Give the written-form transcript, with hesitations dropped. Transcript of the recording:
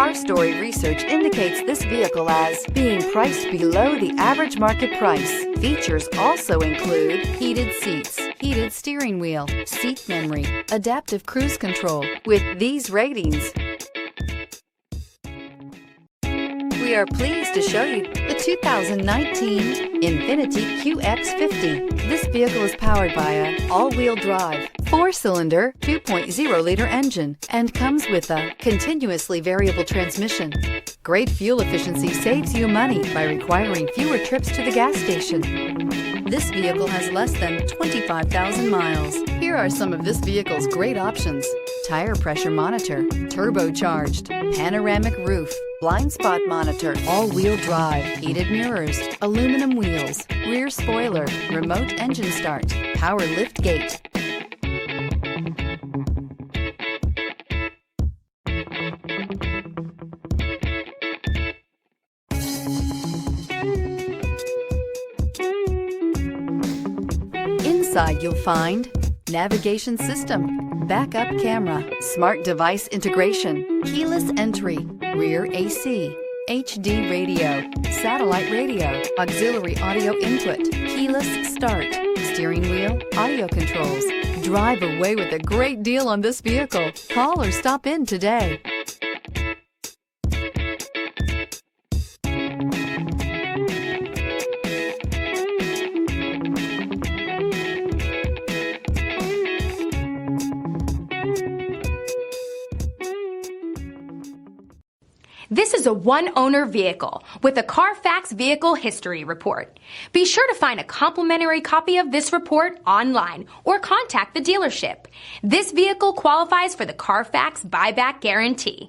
Car Story research indicates this vehicle as being priced below the average market price. Features also include heated seats, heated steering wheel, seat memory, adaptive cruise control. With these ratings, we are pleased to show you the 2019 Infiniti Qx50. This vehicle is powered by an all-wheel drive, 4-cylinder, 2.0-liter engine and comes with a continuously variable transmission. Great fuel efficiency saves you money by requiring fewer trips to the gas station. This vehicle has less than 25,000 miles. Here are some of this vehicle's great options: tire pressure monitor, turbocharged, panoramic roof, blind spot monitor, all-wheel drive, heated mirrors, aluminum wheels, rear spoiler, remote engine start, power lift gate. Inside you'll find navigation system, backup camera, smart device integration, keyless entry, rear AC, HD radio, satellite radio, auxiliary audio input, keyless start, steering wheel audio controls. Drive away with a great deal on this vehicle. Call or stop in today. This is a one-owner vehicle with a Carfax Vehicle History Report. Be sure to find a complimentary copy of this report online or contact the dealership. This vehicle qualifies for the Carfax Buyback Guarantee.